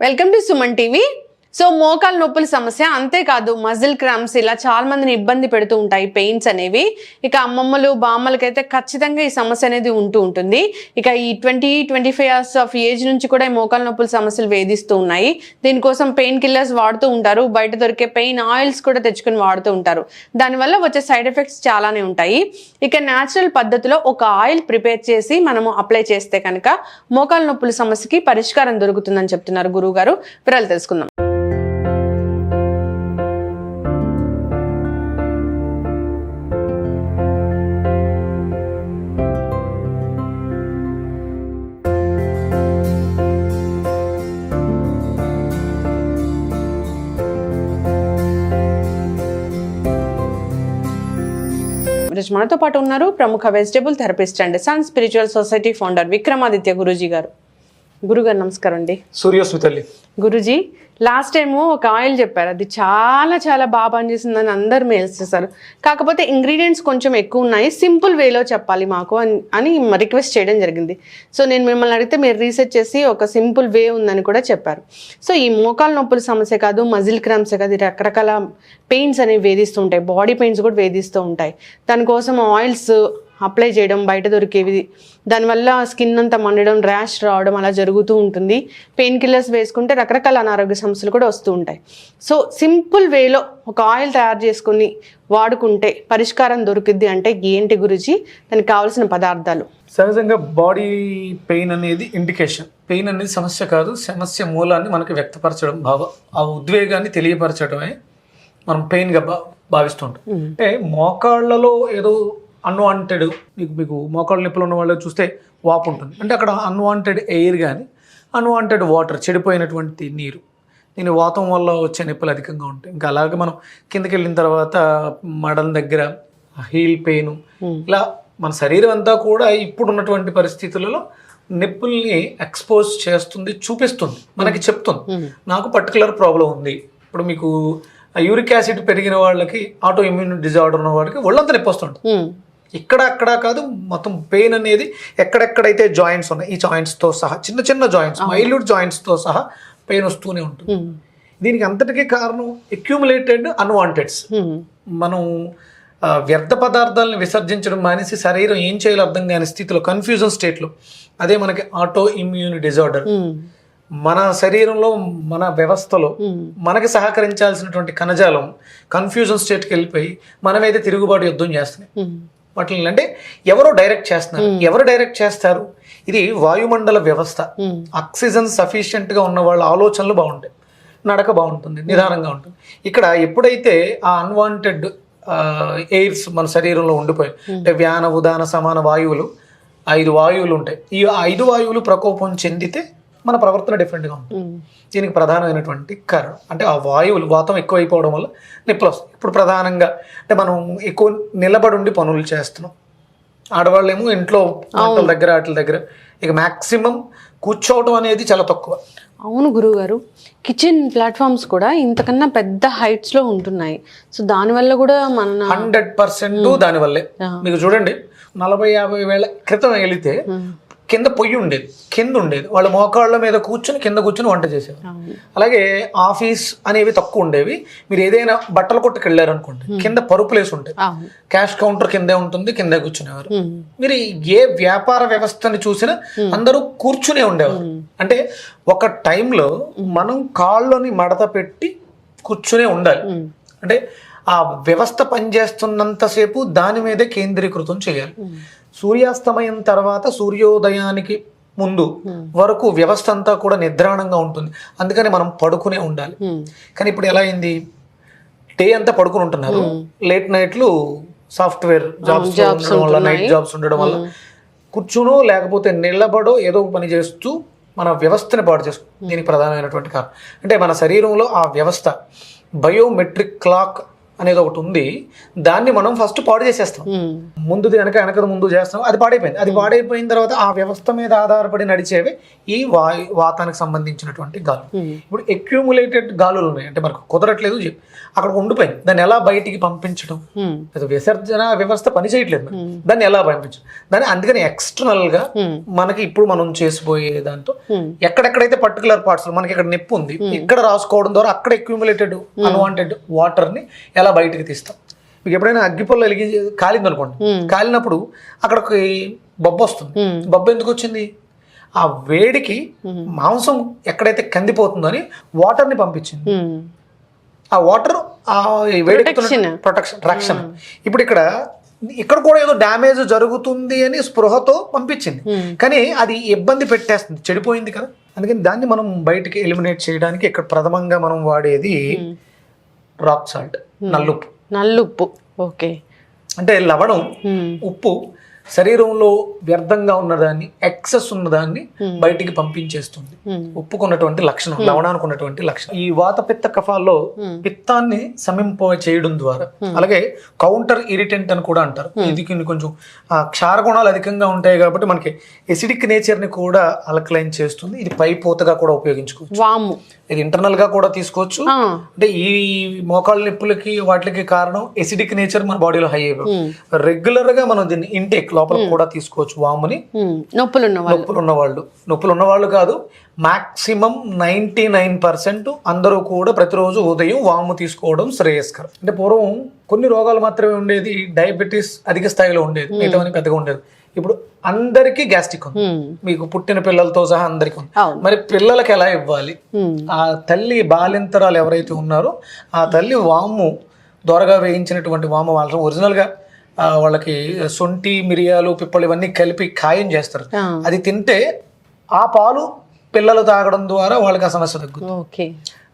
Welcome to Suman TV. So మోకాలు నొప్పుల సమస్య అంతేకాదు మజిల్ క్రాంప్స్ ఇలా చాలా మందిని ఇబ్బంది పెడుతూ ఉంటాయి పెయిన్స్ అనేవి. ఇక అమ్మమ్మలు బామ్మలకైతే ఖచ్చితంగా ఈ సమస్య అనేది ఉంటుంది. ఇక ఈ 20-25 ఇయర్స్ ఆఫ్ ఏజ్ నుంచి కూడా ఈ మోకాలు నొప్పుల సమస్యలు వేధిస్తూ ఉన్నాయి. దీనికోసం పెయిన్ కిల్లర్స్ వాడుతూ ఉంటారు, బయట దొరికే పెయిన్ ఆయిల్స్ కూడా తెచ్చుకొని వాడుతూ ఉంటారు. దానివల్ల వచ్చే సైడ్ ఎఫెక్ట్స్ చాలానే ఉంటాయి. ఇక న్యాచురల్ పద్ధతిలో ఒక ఆయిల్ ప్రిపేర్ చేసి మనము అప్లై చేస్తే కనుక మోకాలు నొప్పుల సమస్యకి పరిష్కారం దొరుకుతుందని చెప్తున్నారు గురువు గారు. వివరాలు తెలుసుకుందాం. మనతో పాటు ఉన్నారు ప్రముఖ vegetable therapist and sun spiritual society founder Vikramaditya Guruji గారు. గురుగారు నమస్కారం అండి. సూర్యోస్మితల్లి. గురూజీ, లాస్ట్ టైము ఒక ఆయిల్ చెప్పారు, అది చాలా చాలా బాగా పనిచేసిందని అందరు మెయిల్స్ చేశారు. కాకపోతే ఇంగ్రీడియంట్స్ కొంచెం ఎక్కువ ఉన్నాయి, సింపుల్ వేలో చెప్పాలి మాకు అని రిక్వెస్ట్ చేయడం జరిగింది. సో నేను మిమ్మల్ని అడిగితే మీరు రీసెర్చ్ చేసి ఒక సింపుల్ వే ఉందని కూడా చెప్పారు. సో ఈ మోకాలు నొప్పుల సమస్య కాదు, మజిల్ క్రాంప్స్ కాదు, రకరకాల పెయిన్స్ అనేవి వేధిస్తూ ఉంటాయి, బాడీ పెయిన్స్ కూడా వేధిస్తూ ఉంటాయి. దానికోసం ఆయిల్స్ అప్లై చేయడం, బయట దొరికేవి, దానివల్ల స్కిన్ అంతా మండడం, ర్యాష్ రావడం అలా జరుగుతూ ఉంటుంది. పెయిన్ కిల్లర్స్ వేసుకుంటే రకరకాల అనారోగ్య సమస్యలు కూడా వస్తూ ఉంటాయి. సో సింపుల్ వేలో ఒక ఆయిల్ తయారు చేసుకుని వాడుకుంటే పరిష్కారం దొరికిద్ది అంటే ఏంటి గురుజీ? దానికి కావాల్సిన పదార్థాలు. సహజంగా బాడీ పెయిన్ అనేది ఇండికేషన్. పెయిన్ అనేది సమస్య కాదు, సమస్య మూలాన్ని మనకి వ్యక్తపరచడం, ఆ ఉద్వేగాన్ని తెలియపరచడమే మనం పెయిన్గా భావిస్తుంటాం. అంటే మోకాళ్ళలో ఏదో అన్వాంటెడ్, మీకు మోకాళ్ళ నొప్పులు ఉన్న వాళ్ళు చూస్తే వాపు ఉంటుంది, అంటే అక్కడ అన్వాంటెడ్ ఎయిర్ కానీ అన్వాంటెడ్ వాటర్, చెడిపోయినటువంటి నీరు, దీని వాతం వల్ల వచ్చే నొప్పులు అధికంగా ఉంటాయి. ఇంకా అలాగే మనం కిందకి వెళ్ళిన తర్వాత మడల దగ్గర హీల్ పెయిన్, ఇలా మన శరీరం అంతా కూడా ఇప్పుడు ఉన్నటువంటి పరిస్థితులలో నొప్పుల్ని ఎక్స్పోజ్ చేస్తుంది, చూపిస్తుంది, మనకి చెప్తుంది నాకు పర్టికులర్ ప్రాబ్లం ఉంది. ఇప్పుడు మీకు యూరిక్ యాసిడ్ పెరిగిన వాళ్ళకి, ఆటో ఇమ్యూన్ డిజార్డర్ ఉన్న వాళ్ళకి ఒళ్ళంతా నొప్పి వస్తుంటుంది. అక్కడ కాదు, మొత్తం పెయిన్ అనేది ఎక్కడెక్కడైతే జాయింట్స్ ఉన్నాయి, ఈ జాయింట్స్తో సహా చిన్న చిన్న జాయింట్స్, మైల్యూట్ జాయింట్స్తో సహా పెయిన్ వస్తూనే ఉంటుంది. దీనికి అంతటికీ కారణం అక్యూములేటెడ్ అన్వాంటెడ్స్. మనం వ్యర్థ పదార్థాలను విసర్జించడం మానేసి శరీరం ఏం చేయాలో అర్థం కాని స్థితిలో, కన్ఫ్యూజన్ స్టేట్లో, అదే మనకి ఆటో ఇమ్యూన్ డిజార్డర్. మన శరీరంలో, మన వ్యవస్థలో మనకి సహకరించాల్సినటువంటి కణజాలం కన్ఫ్యూజన్ స్టేట్కి వెళ్ళిపోయి మనమైతే తిరుగుబాటు యుద్ధం చేస్తున్నాయి వాటిని. అంటే ఎవరో డైరెక్ట్ చేస్తున్నారు. ఎవరు డైరెక్ట్ చేస్తారు? ఇది వాయుమండల వ్యవస్థ. ఆక్సిజన్ సఫిషియెంట్గా ఉన్న వాళ్ళ ఆలోచనలు బాగుంటాయి, నడక బాగుంటుంది, నిదానంగా ఉంటుంది. ఇక్కడ ఎప్పుడైతే ఆ అన్వాంటెడ్ ఎయిర్స్ మన శరీరంలో ఉండిపోయాయి, అంటే వ్యాన ఉదాన సమాన వాయువులు, 5 వాయువులు ఉంటాయి. ఈ 5 వాయువులు ప్రకోపం చెందితే మన ప్రవర్తన డిఫరెంట్గా ఉంటుంది. దీనికి ప్రధానమైనటువంటి కారణం అంటే ఆ వాయువులు, వాతం ఎక్కువైపోవడం వల్ల నొప్పులు వస్తాయి. ఇప్పుడు ప్రధానంగా అంటే మనం ఎక్కువ నిలబడి ఉండి పనులు చేస్తున్నాం. ఆడవాళ్ళేమో ఇంట్లో వంటల దగ్గర వాటి దగ్గర, ఇక మ్యాక్సిమం కూర్చోవడం అనేది చాలా తక్కువ. అవును గురువు గారు, కిచెన్ ప్లాట్ఫామ్స్ కూడా ఇంతకన్నా పెద్ద హైట్స్ లో ఉంటున్నాయి. సో దానివల్ల కూడా మన 100% దానివల్లే. మీకు చూడండి, 40-50 వేల క్రితం వెళితే కింద పొయ్యి ఉండేది, కింద ఉండేది, వాళ్ళ మోకాళ్ళ మీద కింద కూర్చుని వంట చేసేవారు. అలాగే ఆఫీస్ అనేవి తక్కువ ఉండేవి. మీరు ఏదైనా బట్టల కొట్టుకు వెళ్ళారనుకోండి, కింద పరుపులేసి ఉంటాయి, క్యాష్ కౌంటర్ కిందే ఉంటుంది, కిందే కూర్చునేవారు. మీరు ఏ వ్యాపార వ్యవస్థని చూసినా అందరూ కూర్చునే ఉండేవారు. అంటే ఒక టైంలో మనం కాళ్ళని మడత పెట్టి కూర్చునే ఉండాలి. అంటే ఆ వ్యవస్థ పనిచేస్తున్నంతసేపు దాని మీదే కేంద్రీకృతం చేయాలి. సూర్యాస్తమయం తర్వాత సూర్యోదయానికి ముందు వరకు వ్యవస్థ అంతా కూడా నిద్రాణంగా ఉంటుంది. అందుకని మనం పడుకునే ఉండాలి. కానీ ఇప్పుడు ఎలా అయింది, డే అంతా పడుకుని ఉంటున్నారు, లేట్ నైట్లు సాఫ్ట్వేర్ జాబ్స్ ఉండడం వల్ల, నైట్ జాబ్స్ ఉండడం వల్ల కూర్చునో లేకపోతే నిలబడో ఏదో పని చేస్తూ మన వ్యవస్థని పాడు చేసుకుంటాం. దీనికి ప్రధానమైనటువంటి కారణం అంటే మన శరీరంలో ఆ వ్యవస్థ బయోమెట్రిక్ క్లాక్ అనేది ఒకటి ఉంది. దాన్ని మనం ఫస్ట్ పాడు చేసేస్తాం. ముందుది వెనకది ముందు చేస్తాం, అది పాడైపోయింది. అది పాడైపోయిన తర్వాత ఆ వ్యవస్థ మీద ఆధారపడి నడిచేవి ఈ వాతానికి సంబంధించినటువంటి గాలు. ఇప్పుడు అక్యూములేటెడ్ గాలులు ఉన్నాయి, అంటే మనకు కుదరట్లేదు, అక్కడ ఉండిపోయింది. దాన్ని ఎలా బయటికి పంపించడం, విసర్జన వ్యవస్థ పని చేయట్లేదు, దాన్ని ఎలా పంపించడం, దాన్ని అందుకని ఎక్స్టర్నల్ గా మనకి ఇప్పుడు మనం చేసిపోయే దాంతో ఎక్కడెక్కడైతే పర్టికులర్ పార్ట్స్ మనకి ఇక్కడ నొప్పి ఉంది, ఇక్కడ రాసుకోవడం ద్వారా అక్కడ అక్యూములేటెడ్ అన్వాంటెడ్ వాటర్ ని ఎలా బయటికి తీస్తాం. మీకు ఎప్పుడైనా అగ్గిపొల్ల కాలింది అనుకోండి, కాలినప్పుడు అక్కడికి బొబ్బ వస్తుంది. బొబ్బ ఎందుకు వచ్చింది? ఆ వేడికి మాంసం ఎక్కడైతే కందిపోతుందో అని వాటర్ ని పంపించింది. ఆ వాటర్ ఆ వేడికి ప్రొటెక్షన్ రక్షణ. ఇప్పుడు ఇక్కడ కూడా ఏదో డ్యామేజ్ జరుగుతుంది అని స్పృహతో పంపించింది, కానీ అది ఇబ్బంది పెట్టేస్తుంది, చెడిపోయింది కదా. అందుకని దాన్ని మనం బయటికి ఎలిమినేట్ చేయడానికి ఇక్కడ ప్రథమంగా మనం వాడేది రాక్ సాల్ట్, నల్లుప్పు. ఓకే, అంటే లవణం, ఉప్పు శరీరంలో వ్యర్థంగా ఉన్నదాన్ని, ఎక్సెస్ ఉన్నదాన్ని బయటికి పంపించేస్తుంది. ఉప్పుకున్నటువంటి లక్షణం, లవణానికి ఉన్నటువంటి లక్షణం. ఈ వాత పిత్త కఫాల్లో పిత్తాన్ని సమింప చేయడం ద్వారా, అలాగే కౌంటర్ ఇరిటెంట్ అని కూడా అంటారు. ఇది కొంచెం క్షార గుణాలు అధికంగా ఉంటాయి కాబట్టి మనకి ఎసిడిక్ నేచర్ ని కూడా అల్కలైన్ చేస్తుంది. ఇది పై పూతగా కూడా ఉపయోగించుకోవచ్చు. వాము ఇది ఇంటర్నల్ గా కూడా తీసుకోవచ్చు. అంటే ఈ మోకాళ్ళ నొప్పులకి వాటికి కారణం ఎసిడిక్ నేచర్ మన బాడీలో హై అయిపోయి, రెగ్యులర్ గా మనం దీన్ని ఇంటేక్ లోపల కూడా తీసుకోవచ్చు. వాముని నొప్పులు ఉన్న వాళ్ళు కాదు, మాక్సిమం 99% అందరూ కూడా ప్రతిరోజు ఉదయం వాము తీసుకోవడం శ్రేయస్కరం. అంటే పూర్వం కొన్ని రోగాలు మాత్రమే ఉండేది, డయాబెటీస్ అధిక స్థాయిలో ఉండేది, మిగతావన్నీ పెద్దగా ఉండేది. ఇప్పుడు అందరికీ గ్యాస్ట్రిక్ ఉంది, మీకు పుట్టిన పిల్లలతో సహా అందరికీ ఉంది. మరి పిల్లలకి ఎలా ఇవ్వాలి? ఆ తల్లి బాలింతరాలు ఎవరైతే ఉన్నారో ఆ తల్లి వాము దోరగా వేయించినటువంటి వాము, వాళ్ళ ఒరిజినల్ గా వాళ్ళకి సొంటి, మిరియాలు, పిప్పలు ఇవన్నీ కలిపి ఖాయం చేస్తారు. అది తింటే ఆ పాలు పిల్లలు తాగడం ద్వారా వాళ్ళకి ఆ సమస్య తగ్గుతుంది.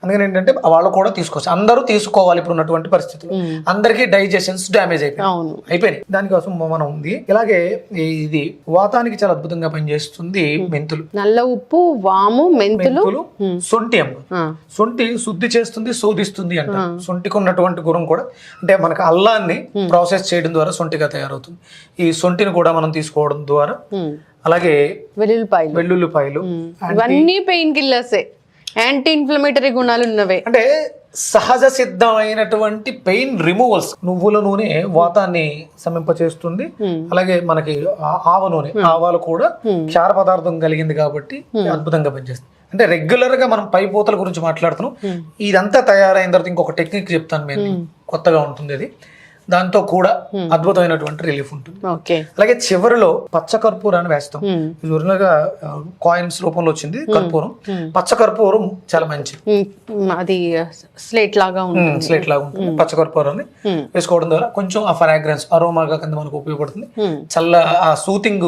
అందుకని ఏంటంటే వాళ్ళు కూడా తీసుకోవచ్చు, అందరూ తీసుకోవాలి. ఇప్పుడు ఉన్నటువంటి పరిస్థితులు అందరికీ డైజెషన్స్ డ్యామేజ్ అయిపోయినాయి. దానికోసం మనం ఉంది. ఇలాగే ఇది వాతానికి చాలా అద్భుతంగా పనిచేస్తుంది మెంతులు, నల్ల ఉప్పు, వాము, మెంతులు, సొంటి. సొంటి శుద్ధి చేస్తుంది, శోధిస్తుంది అంట. సొంటికి ఉన్నటువంటి గుణం కూడా, అంటే మనకు అల్లాన్ని ప్రాసెస్ చేయడం ద్వారా సొంటిగా తయారవుతుంది. ఈ సొంటిని కూడా మనం తీసుకోవడం ద్వారా, అలాగే వెల్లుల్లిపాయలు ఇవన్నీ పెయిన్ కిల్లర్సే, యాంటీ ఇన్ఫ్లమేటరీ గుణాలు ఉన్నవే. అంటే సహజ సిద్ధమైనటువంటి పెయిన్ రిమూవల్స్. నువ్వుల నూనె వాతాన్ని సమింపచేస్తుంది. అలాగే మనకి ఆవ నూనె, ఆవాలు కూడా క్షార పదార్థం కలిగింది కాబట్టి అద్భుతంగా పనిచేస్తుంది. అంటే రెగ్యులర్ గా మనం పై పూతల గురించి మాట్లాడుతున్నాం. ఇదంతా తయారైన తర్వాత ఇంకొక టెక్నిక్ చెప్తాను, మేము కొత్తగా ఉంటుంది అది. దాంతో కూడా అద్భుతమైనటువంటి రిలీఫ్ ఉంటుంది. అలాగే చివరిలో పచ్చ కర్పూరాన్ని వేస్తాం. ఇది ఒరిజినల్ గా కాయిన్స్ రూపంలో వచ్చింది కర్పూరం. పచ్చ కర్పూరం చాలా మంచిది, అది స్లేట్ లాగా ఉంటుంది. పచ్చ కర్పూరాన్ని వేసుకోవడం ద్వారా కొంచెం ఆ ఫ్రాగ్రెన్స్, అరోమాగా కింద మనకు ఉపయోగపడుతుంది, చల్ల ఆ సూతింగ్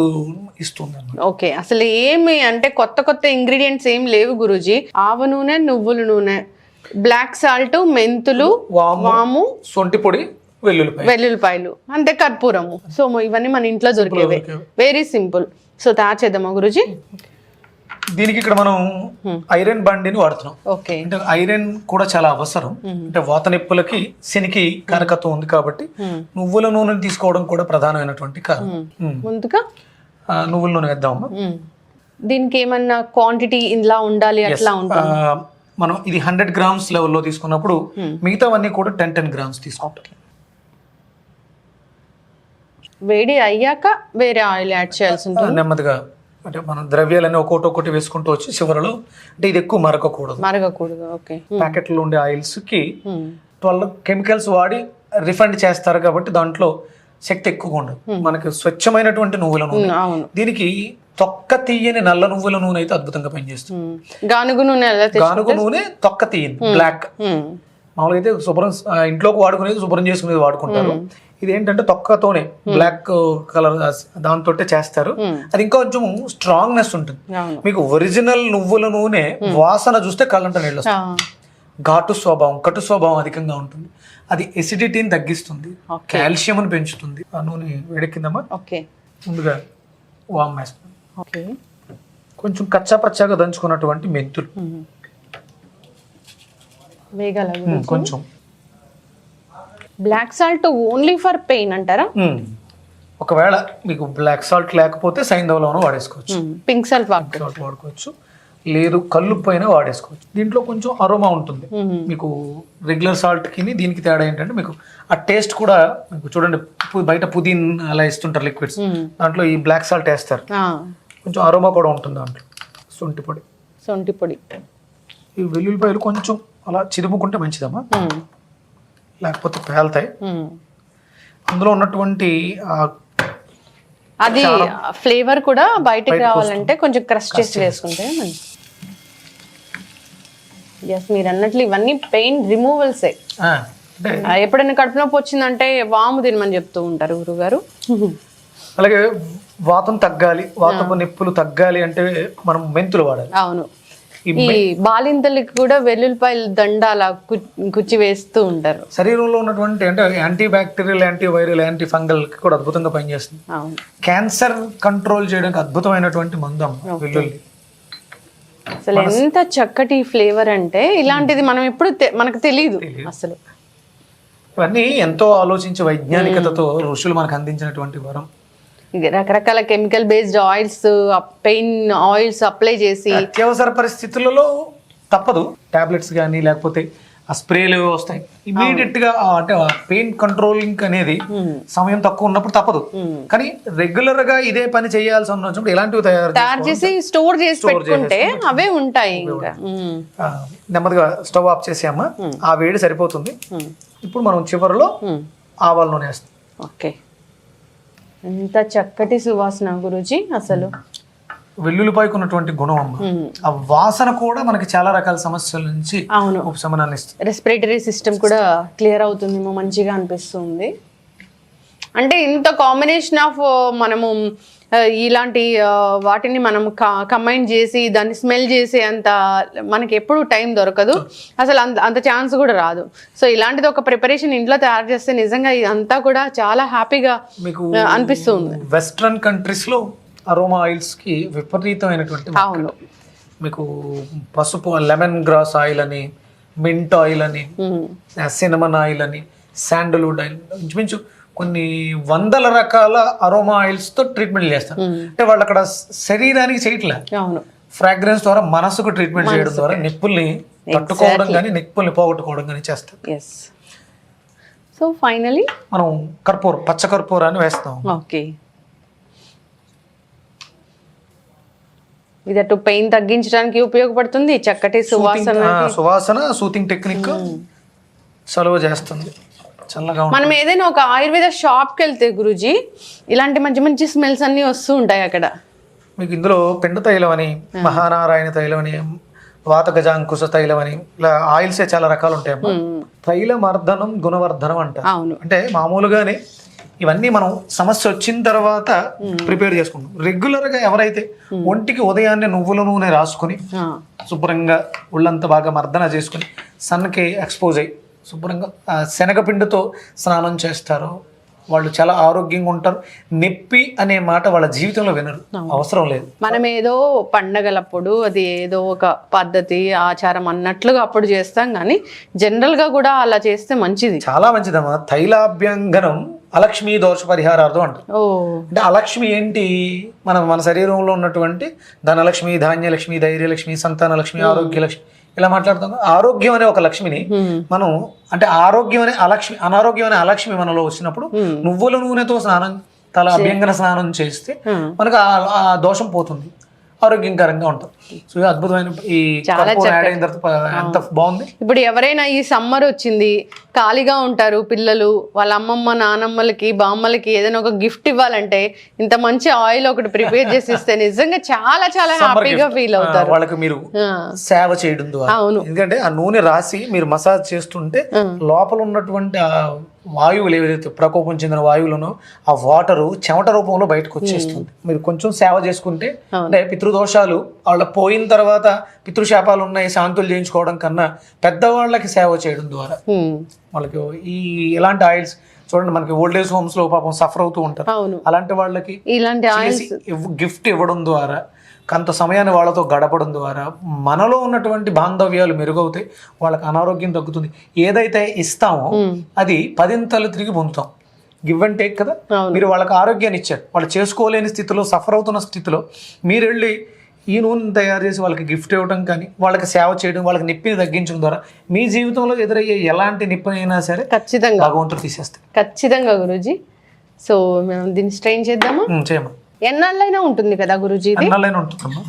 ఇస్తుంది. ఓకే, అసలు ఏమి అంటే కొత్త ఇంగ్రీడియంట్స్ ఏం లేవు గురూజీ. ఆవ నూనె, నువ్వుల నూనె, బ్లాక్ సాల్ట్, మెంతులు, వాము, సొంటి పొడి, వెల్లుల్లిపాయలు, అంతే, కర్పూరము. సో ఇవన్నీ మన ఇంట్లో దొరికేవే, వెరీ సింపుల్. సో తయారు చేద్దామా గురూజీ? దీనికి ఇక్కడ మనం ఐరన్ బండిని వాడుతున్నాం. అంటే ఐరన్ కూడా చాలా అవసరం. అంటే వాత నొప్పులకి శనికి కారకత్వం ఉంది కాబట్టి నువ్వుల నూనెని తీసుకోవడం కూడా ప్రధానమైనటువంటి కారణం. ముందుగా నువ్వుల నూనె వేద్దామమ్మా. దీనికి ఏమన్నా క్వాంటిటీ ఇలా ఉండాలి, అట్లా ఉంటుంది? మనం ఇది 100 grams లెవెల్లో తీసుకున్నప్పుడు మిగతావన్నీ కూడా 10 grams తీసుకుంటాం. వేడి అయ్యాక వేరే ఆయిల్ యాడ్ చేయాల్సి ఉంటుంది నెమ్మదిగా. అంటే మనం ద్రవ్యాలన్నీ ఒక్కొక్కటి వేసుకుంటూ వచ్చి చివరిలో, అంటే ఇది ఎక్కువ మరగకూడదు. ఓకే, ప్యాకెట్లో ఉండే ఆయిల్స్ కి 12 కెమికల్స్ వాడి రిఫైండ్ చేస్తారు కాబట్టి దాంట్లో శక్తి ఎక్కువగా ఉండదు. మనకి స్వచ్ఛమైనటువంటి నువ్వుల నూనె, దీనికి తొక్క తీయని నల్ల నువ్వుల నూనె అయితే అద్భుతంగా పనిచేస్తుంది. గానుగు నూనె తొక్క తీయని బ్లాక్, మామూలుగా అయితే శుభ్రం ఇంట్లోకి వాడుకునేది, శుభ్రం చేసుకునేది వాడుకుంటారు. ఇది ఏంటంటే తొక్కతోనే బ్లాక్ కలర్ దాంతో చేస్తారు. అది ఇంకా కొంచెం స్ట్రాంగ్నెస్ ఉంటుంది. మీకు ఒరిజినల్ నువ్వుల నూనె వాసన చూస్తే కళ్ళంట నీళ్ళు వస్తుంది. ఘాటు స్వభావం, కటు స్వభావం అధికంగా ఉంటుంది. అది ఎసిడిటీని తగ్గిస్తుంది, కాల్షియం పెంచుతుంది. ఆ నూనె వేడెక్కిందమ్మా. ముందుగా వామ్ వేస్తాం. కొంచెం కచ్చా పచ్చాగా దంచుకున్నటువంటి మెంతులు కొంచెం, black salt only for pain అంటారా? ఒకవేళ మీకు బ్లాక్ సాల్ట్ లేకపోతే సైంధవ లవణం వాడేసుకోవచ్చు, పింక్ సాల్ట్ వాడుకోవచ్చు, లేదు కల్లుప్పు అయినా వాడేసుకోవచ్చు. దీంట్లో కొంచెం అరోమా ఉంటుంది. మీకు రెగ్యులర్ సాల్ట్ కి దీనికి తేడా ఏంటంటే మీకు ఆ టేస్ట్ కూడా మీకు చూడండి, బయట పుదీనా అలా ఇస్తుంటారు లిక్విడ్స్, దాంట్లో ఈ బ్లాక్ సాల్ట్ వేస్తారు, కొంచెం అరోమా కూడా ఉంటుంది దాంట్లో. సొంటి పొడి ఈ వెల్లుల్లిపాయలు కొంచెం అలా చిదుముకుంటే మంచిదమ్మా, లేకపోతే పేలుతాయి. అందులో ఉన్నటువంటి అది ఫ్లేవర్ కూడా బయటకు రావాలంటే కొంచెం క్రష్ చేసి వేసుకుంటే మంచి. ఎస్, మీరు అన్నట్లు ఇవన్నీ పెయిన్ రిమూవల్సే. ఎప్పుడైనా కడుపు నొప్పి వచ్చిందంటే వాము తినమని చెప్తూ ఉంటారు గురుగారు. అలాగే వాతం తగ్గాలి, వాతపు నొప్పులు తగ్గాలి అంటే మనం మెంతులు వాడాలి. అవును, ఈ బాలింతలకి కూడా వెల్లుల్లిపాయలు దండ అలా కుచ్చి వేస్తూ ఉంటారు. శరీరంలో ఉన్నటువంటి అంటే anti bacterial, anti viral, anti fungal కి కూడా అద్భుతంగా పనిచేస్తుంది. క్యాన్సర్ కంట్రోల్ చేయడానికి అద్భుతమైనటువంటి మందు అమ్మ వెల్లుల్లి. అసలు ఎంత చక్కటి ఫ్లేవర్ అంటే ఇలాంటిది మనం ఎప్పుడు మనకు తెలియదు అసలు. ఇవన్నీ ఎంతో ఆలోచించి వైజ్ఞానికతతో ఋషులు మనకు అందించినటువంటి వరం. రకరకాల chemical based oils, pain oils apply చేసి అత్యవసర పరిస్థితులలో తప్పదు, టాబ్లెట్స్ కానీ లేకపోతే ఆ స్ప్రేలు వస్తాయి ఇమీడియట్ గా. అంటే పెయిన్ కంట్రోలింగ్ అనేది సమయం తక్కువ ఉన్నప్పుడు తప్పదు, కానీ రెగ్యులర్ గా ఇదే పని చేయాల్సి ఉన్నప్పుడు ఇలాంటివి తయారు చేసి స్టోర్ చేసి పెట్టుకుంటే అవే ఉంటాయి. ఇంకా నెమ్మదిగా స్టవ్ ఆఫ్ చేసామా, ఆ వేడి సరిపోతుంది. ఇప్పుడు మనం చివరిలో ఆవాల నూనె వేస్తాం. ఓకే, ఎంత చక్కటి సువాసన గురూజీ. అసలు వెల్లుల్లిపాయకు ఉన్నటువంటి గుణం అమ్మ, ఆ వాసన కూడా మనకి చాలా రకాల సమస్యల నుంచి ఉపశమనాన్ని ఇస్తుంది. రెస్పిరేటరీ సిస్టమ్ కూడా క్లియర్ అవుతుందేమో, మంచిగా అనిపిస్తుంది. అంటే ఇంత కాంబినేషన్ ఆఫ్ మనము ఇలాంటి వాటిని మనం కంబైన్ చేసి దాన్ని స్మెల్ చేసే అంత మనకి ఎప్పుడు టైం దొరకదు, అసలు అంత ఛాన్స్ కూడా రాదు. సో ఇలాంటిది ఒక ప్రిపరేషన్ ఇంట్లో తయారు చేస్తే నిజంగా ఇదంతా కూడా చాలా హ్యాపీగా మీకు అనిపిస్తుంది. వెస్ట్రన్ కంట్రీస్ లో అరోమా ఆయిల్స్ కి విపరీతమైనటువంటి, అవును, మీకు పసుపు లెమన్ గ్రాస్ ఆయిల్ అని, మింట్ ఆయిల్ అని, సినమన్ ఆయిల్ అని, శాండల్వుడ్ ఆయిల్, ఇంచుమించు కొన్ని వందల రకాల అరోమా ఆయిల్స్ తో ట్రీట్మెంట్ చేస్తారు. అంటే వాళ్ళు అక్కడ శరీరానికి చేయట్లే, ఫ్రాగ్రెన్స్ ద్వారా మనసుకు ట్రీట్మెంట్ చేయడం ద్వారా నిప్పుల్ని తట్టుకోవడం కానీ నిప్పుల్ని పోగొట్టుకోవడం కానీ చేస్తారు. సో ఫైనలీ మనం కర్పూరం, పచ్చ కర్పూరాన్ని వేస్తాం. ఓకే, ఇది అటు పెయిన్ తగ్గించడానికి ఉపయోగపడుతుంది, చక్కటి సువాసన సూతింగ్ టెక్నిక్ సలువ చేస్తుంది, చల్లగా. మనం ఏదైనా ఒక ఆయుర్వేద షాప్కి వెళ్తే గురూజీ ఇలాంటి మంచి మంచి స్మెల్స్ అన్ని వస్తూ ఉంటాయి అక్కడ. మీకు ఇందులో పిండ తైలం అని, మహానారాయణ తైలం అని, వాత గజాంకుశ తైలం అని, ఇలా ఆయిల్సే చాలా రకాలు ఉంటాయి. తైలమర్ధనం గుణవర్ధనం అంటారు. అంటే మామూలుగానే ఇవన్నీ మనం సమస్య వచ్చిన తర్వాత ప్రిపేర్ చేసుకుంటాం. రెగ్యులర్ గా ఎవరైతే ఒంటికి ఉదయాన్నే నువ్వుల నూనె రాసుకుని శుభ్రంగా ఒళ్ళంతా బాగా మర్దన చేసుకుని సన్కి ఎక్స్పోజ్ అయ్యి శుభ్రంగా శనగపిండితో స్నానం చేస్తారో వాళ్ళు చాలా ఆరోగ్యంగా ఉంటారు. నొప్పి అనే మాట వాళ్ళ జీవితంలో వినరు, అవసరం లేదు. మనం ఏదో పండగలప్పుడు అది ఏదో ఒక పద్ధతి ఆచారం అన్నట్లుగా అప్పుడు చేస్తాం, కానీ జనరల్ గా కూడా అలా చేస్తే మంచిది, చాలా మంచిదమ్మా. తైలాభ్యంగనం అలక్ష్మి దోష పరిహారార్థం అంటారు. అంటే అలక్ష్మి ఏంటి, మన శరీరంలో ఉన్నటువంటి ధనలక్ష్మి, ధాన్యలక్ష్మి, ధైర్యలక్ష్మి, సంతానలక్ష్మి, ఆరోగ్యలక్ష్మి ఇలా మాట్లాడుతాం. ఆరోగ్యం అనే ఒక లక్ష్మిని మనం, అంటే ఆరోగ్యం అనే అలక్ష్మి, అనారోగ్యం అనే అలక్ష్మి మనలో వచ్చినప్పుడు నువ్వుల నూనెతో స్నానం, తల అభ్యంగన స్నానం చేస్తే మనకు ఆ దోషం పోతుంది, ఆరోగ్యకరంగా ఉంటుంది. సో అద్భుతమైన ఈ ఎంత బాగుంది. ఇప్పుడు ఎవరైనా ఈ సమ్మర్ వచ్చింది ఖాళీగా ఉంటారు పిల్లలు, వాళ్ళ అమ్మమ్మ నానమ్మలకి బామ్మలకి ఏదైనా ఒక గిఫ్ట్ ఇవ్వాలంటే ఇంత మంచి ఆయిల్ ఒకటి ప్రిపేర్ చేసి ఇస్తే నిజంగా చాలా చాలా హ్యాపీగా ఫీల్ అవుతారు. వాళ్ళకి మీరు సేవ చేయడం ద్వారా, ఎందుకంటే ఆ నూనె రాసి మీరు మసాజ్ చేస్తుంటే లోపల ఉన్నటువంటి ఆ వాయువులు ఏవైతే ప్రకోపం చెందిన వాయువులను ఆ వాటరు చెమట రూపంలో బయటకు వచ్చేస్తుంది. మీరు కొంచెం సేవ చేసుకుంటే, అంటే పితృదోషాలు వాళ్ళ పోయిన తర్వాత పితృశాపాలు ఉన్నాయి శాంతులు చేయించుకోవడం కన్నా పెద్దవాళ్ళకి సేవ చేయడం ద్వారా వాళ్ళకి ఈ ఇలాంటి ఆయిల్స్ చూడండి, మనకి ఓల్డ్ ఏజ్ హోమ్స్ లో పాపం సఫర్ అవుతూ ఉంటారు, అలాంటి వాళ్ళకి ఇలాంటి ఆయిల్స్ గిఫ్ట్ ఇవ్వడం ద్వారా కొంత సమయాన్ని వాళ్ళతో గడపడం ద్వారా మనలో ఉన్నటువంటి బాంధవ్యాలు మెరుగవుతాయి, వాళ్ళకి అనారోగ్యం తగ్గుతుంది. ఏదైతే ఇస్తామో అది 10 తిరిగి పొందుతాం. గివ్ అండ్ టేక్ కదా. మీరు వాళ్ళకి ఆరోగ్యాన్ని ఇచ్చారు, వాళ్ళు చేసుకోలేని స్థితిలో సఫర్ అవుతున్న స్థితిలో మీరు వెళ్ళి ఈ నూనె తయారు చేసి వాళ్ళకి గిఫ్ట్ ఇవ్వడం కానీ, వాళ్ళకి సేవ చేయడం, వాళ్ళకి నొప్పిని తగ్గించడం ద్వారా మీ జీవితంలో ఎదురయ్యే ఎలాంటి నొప్పి అయినా సరే ఖచ్చితంగా భగవంతుడు తీసేస్తాయి. ఖచ్చితంగా గురూజీ. సో మనం దీన్ని స్ట్రెయిన్ చేద్దామా? చేయమా. ఎన్నాళ్ళైనా ఉంటుంది కదా గురూజీ? ఎన్నాళ్ళైనా ఉంటుందమ్మా.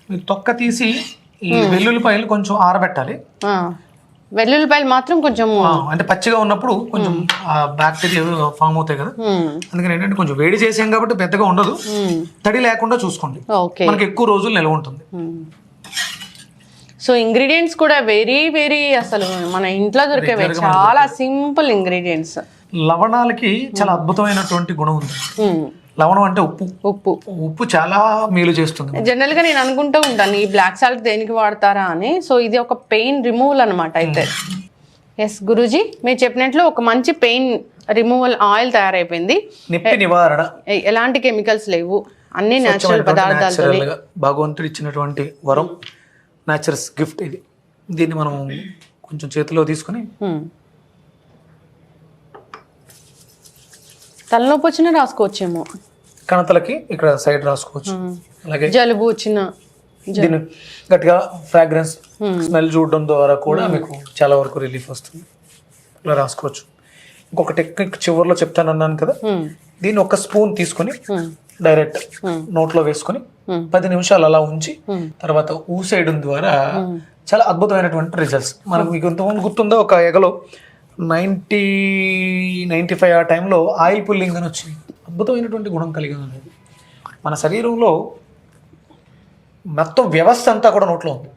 మీరు తొక్క తీసి ఈ వెల్లుల్లిపాయలు కొంచెం ఆరబెట్టాలి. వెల్లుల్లిపాయలు మాత్రం కొంచెం అంటే పచ్చిగా ఉన్నప్పుడు కొంచెం బ్యాక్టీరియా ఫామ్ అవుతాయి కదా, అందుకని ఏంటంటే కొంచెం వేడి చేసాం కాబట్టి పెద్దగా ఉండదు, తడి లేకుండా చూసుకోండి, మనకి ఎక్కువ రోజులు నిల్వ ఉంటుంది. సో ఇంగ్రీడియంట్స్ కూడా వెరీ వెరీ అసలు మన ఇంట్లో దొరికేవే, చాలా సింపుల్ ఇంగ్రీడియంట్స్. లవణాలకి చాలా అద్భుతమైనటువంటి గుణం ఉంది. లవణం అంటే ఉప్పు. ఉప్పు చాలా మేలు చేస్తుంది. జనరల్ గా నేను అనుకుంటూ ఉంటాను ఈ బ్లాక్ సాల్ట్ దేనికి వాడతారా అని. సో ఇది ఒక పెయిన్ రిమూవల్ అనమాట. అయితే ఎస్ గురూజీ, మీరు చెప్పినట్లు ఒక మంచి పెయిన్ రిమూవల్ ఆయిల్ తయారైపోయింది. నొప్పి నివారణ, ఎలాంటి కెమికల్స్ లేవు, అన్ని నేచురల్ పదార్థాలతో. భగవంతుడు ఇచ్చినటువంటి వరం, నేచురల్స్ గిఫ్ట్ ఇది. దీన్ని మనం కొంచెం చేతిలో తీసుకుని తలనొప్పి వచ్చినా రాసుకోవచ్చేమో, కణతలకి ఇక్కడ సైడ్ రాసుకోవచ్చు. అలాగే జలుబు వచ్చిన దీన్ని గట్టిగా ఫ్రాగ్రెన్స్ స్మెల్ చూడడం ద్వారా కూడా మీకు చాలా వరకు రిలీఫ్ వస్తుంది. ఇలా రాసుకోవచ్చు. ఇంకొక టెక్నిక్ చివరిలో చెప్తానన్నాను కదా, దీన్ని ఒక స్పూన్ తీసుకొని డైరెక్ట్ నోట్లో వేసుకొని 10 నిమిషాలు అలా ఉంచి తర్వాత ఊసేయడం ద్వారా చాలా అద్భుతమైనటువంటి రిజల్ట్స్. మనకు మీకు ఇంతకుముందు గుర్తుందో ఒక ఎగలో 90-95 ఆ టైంలో ఆయిల్ పుల్లింగ్ అని వచ్చింది. అద్భుతమైనటువంటి గుణం కలిగి ఉన్నది. మన శరీరంలో మొత్తం వ్యవస్థ అంతా కూడా నోట్లో ఉంది.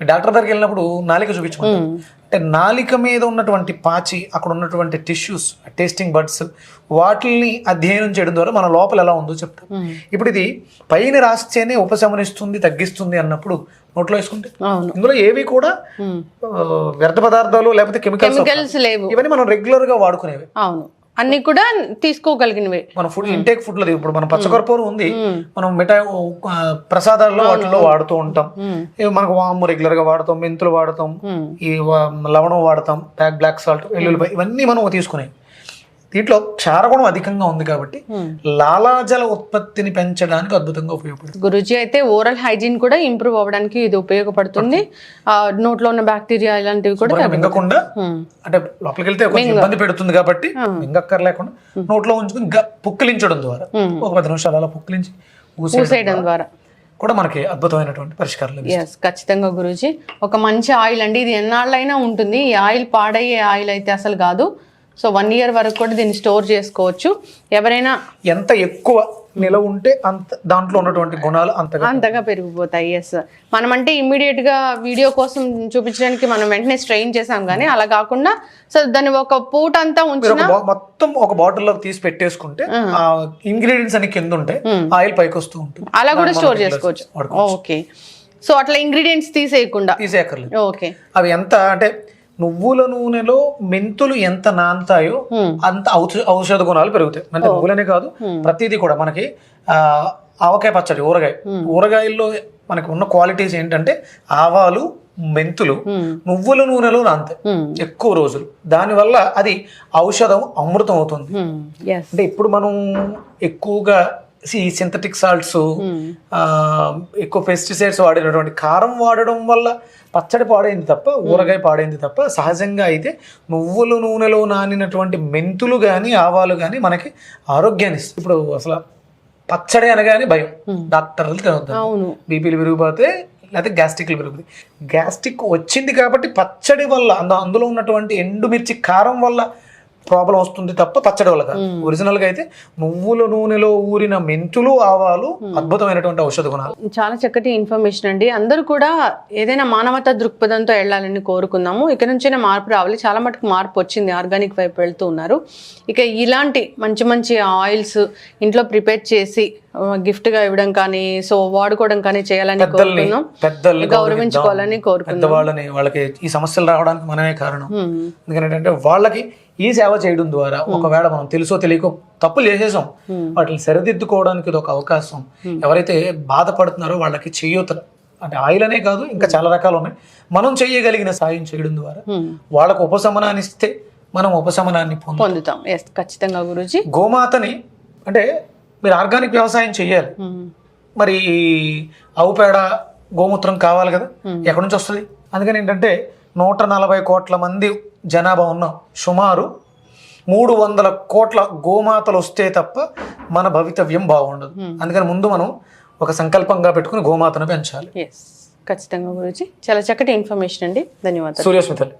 డాక్టర్ దగ్గరికి వెళ్ళినప్పుడు నాలిక చూపించుకుంటాం, అంటే నాలిక మీద ఉన్నటువంటి పాచి, అక్కడ ఉన్నటువంటి టిష్యూస్, టేస్టింగ్ బడ్స్, వాటిని అధ్యయనం చేయడం ద్వారా మన లోపల ఎలా ఉందో చెప్తాం. ఇప్పుడు ఇది పైన రాస్తేనే ఉపశమనిస్తుంది, తగ్గిస్తుంది అన్నప్పుడు నోట్లో వేసుకుంటే ఇందులో ఏవి కూడా వ్యర్థ పదార్థాలు లేకపోతే కెమికల్స్ లేవు. ఇవన్నీ మనం రెగ్యులర్ గా వాడుకునేవి. అవును, అన్ని కూడా తీసుకోగలిగినవే. మన ఫుడ్ ఇంటేక్ ఫుడ్ లో ఇప్పుడు మన పచ్చకర్పూరం ఉంది, మనం మిఠాయి ప్రసాదాల్లో వాటిలో వాడుతూ ఉంటాం. మనకు వాము రెగ్యులర్ గా వాడతాం, మెంతులు వాడతాం, ఈ లవణం వాడతాం, బ్లాక్ సాల్ట్, వెల్లుల్లిపాయ, ఇవన్నీ మనం తీసుకునేవి. దీంట్లో క్షారగుణం అధికంగా ఉంది కాబట్టి లాలాజల ఉత్పత్తిని పెంచడానికి అద్భుతంగా ఉపయోగపడుతుంది. గురూజీ, అయితే ఓరల్ హైజీన్ కూడా ఇంప్రూవ్ అవ్వడానికి ఇది ఉపయోగపడుతుంది. నోట్లో ఉన్న బ్యాక్టీరియా ఇలాంటివి కూడా మింగకుండా, అంటే లోపలికి వెళ్తే ఇబ్బంది పెడుతుంది కాబట్టి మింగక్కర్లేకుండా నోట్లో ఉంచుకుని పుక్కిలించడం ద్వారా ఒక 10 నిమిషాలు అలా పుక్కిలించి ఊసేయడం ద్వారా కూడా మనకి అద్భుతమైనటువంటి పరిష్కారం. ఖచ్చితంగా గురూజీ, ఒక మంచి ఆయిల్ అండి. ఇది ఎన్నాళ్ళైనా ఉంటుంది. ఈ ఆయిల్ పాడయ్యే ఆయిల్ అయితే అసలు కాదు. సో 1 year వరకు కూడా దీన్ని స్టోర్ చేసుకోవచ్చు. ఎవరైనా ఎంత ఎక్కువ నిలవ ఉంటే అంత దాంట్లో ఉన్నటువంటి గుణాలు అంతగా పెరిగిపోతాయి. ఎస్, మనం అంటే ఇమ్మీడియట్ గా వీడియో కోసం చూపించడానికి మనం వెంటనే స్ట్రెయిన్ చేసాం, కానీ అలా కాకుండా సో దాన్ని ఒక పూట అంతా ఉంచిన మొత్తం ఒక బాటిల్లో తీసి పెట్టేసుకుంటే ఆ ఇంగ్రీడియంట్స్ అన్ని కింద ఉంటాయి, ఆయిల్ పైకి వస్తూ ఉంటుంది, అలా కూడా స్టోర్ చేసుకోవచ్చు. ఓకే, సో అట్లా ఇంగ్రీడియంట్స్ తీసేయక్కర్లేదు. ఓకే, అవి ఎంత అంటే నువ్వుల నూనెలో మెంతులు ఎంత నానతాయో అంత ఔషధ గుణాలు పెరుగుతాయి. అంటే నువ్వులనే కాదు, ప్రతిదీ కూడా మనకి ఆవకాయ పచ్చడి, ఊరగాయల్లో మనకి ఉన్న క్వాలిటీస్ ఏంటంటే ఆవాలు, మెంతులు నువ్వుల నూనెలో నానతాయి ఎక్కువ రోజులు. దానివల్ల అది ఔషధం, అమృతం అవుతుంది. అంటే ఇప్పుడు మనం ఎక్కువగా ఈ సింథటిక్ సాల్ట్స్, ఎక్కువ పెస్టిసైడ్స్ వాడినటువంటి కారం వాడడం వల్ల పచ్చడి పాడైంది తప్ప, ఊరగాయ పాడైంది తప్ప, సహజంగా అయితే నువ్వుల నూనెలో నానినటువంటి మెంతులు కానీ ఆవాలు కానీ మనకి ఆరోగ్యాన్ని ఇస్తుంది. ఇప్పుడు అసలు పచ్చడి అనగానే భయం, డాక్టర్లు తినొద్దు, బీపీలు పెరిగిపోతే లేకపోతే గ్యాస్ట్రిక్లు పెరుగుతాయి. గ్యాస్ట్రిక్ వచ్చింది కాబట్టి పచ్చడి వల్ల, అందులో ఉన్నటువంటి ఎండుమిర్చి కారం వల్ల ప్రాబ్లం వస్తుంది తప్ప పచ్చడి వల్ల కాదు. ఒరిజినల్ గా అయితే నువ్వుల నూనెలో ఊరిన మెంతులు, ఆవాలు అద్భుతమైనటువంటి ఔషధ గుణాలు. చాలా చక్కటి ఇన్ఫర్మేషన్ అండి. అందరూ కూడా ఏదైనా మానవతా దృక్పథంతో వెళ్ళాలని కోరుకుందాము. ఇక నుంచైనా మార్పు రావాలి. చాలా మటుకు మార్పు వచ్చింది, ఆర్గానిక్ వైపు వెళ్తూ ఉన్నారు. ఇక ఇలాంటి మంచి మంచి ఆయిల్స్ ఇంట్లో ప్రిపేర్ చేసి గిఫ్ట్ గా ఇవ్వడం కానీ, సో వాడుకోవడం కానీ చేయాలని కోరుకున్నాం. పెద్దల్ని గౌరవించుకోవాలని కోరుకున్నాం. వాళ్ళకి ఈ సమస్యలు రావడానికి మనమే కారణం. ఎందుకంటే వాళ్ళకి ఈ సేవ చేయడం ద్వారా ఒకవేళ మనం తెలుసో తెలియకో తప్పులు చేసేసాం, వాటిని సరిదిద్దుకోవడానికి ఇది ఒక అవకాశం. ఎవరైతే బాధపడుతున్నారో వాళ్ళకి చేయూత, అంటే ఆయిల్ అనే కాదు ఇంకా చాలా రకాలు ఉన్నాయి, మనం చేయగలిగిన సాయం చేయడం ద్వారా వాళ్ళకు ఉపశమనాన్ని ఇస్తే మనం ఉపశమనాన్ని పొందుతాం. ఖచ్చితంగా గురూజీ. గోమాతని అంటే మీరు ఆర్గానిక్ వ్యవసాయం చేయాలి, మరి ఆవు పేడ గోమూత్రం కావాలి కదా, ఎక్కడి నుంచి వస్తుంది? అందుకని ఏంటంటే 140 కోట్ల మంది జనాభా ఉన్నాం, సుమారు 300 కోట్ల గోమాతలు వస్తే తప్ప మన భవితవ్యం బాగుండదు. అందుకని ముందు మనం ఒక సంకల్పంగా పెట్టుకుని గోమాతను పెంచాలి. ఖచ్చితంగా గురూజీ, చాలా చక్కటి ఇన్ఫర్మేషన్ అండి, ధన్యవాదాలు. సూర్యస్మితలు.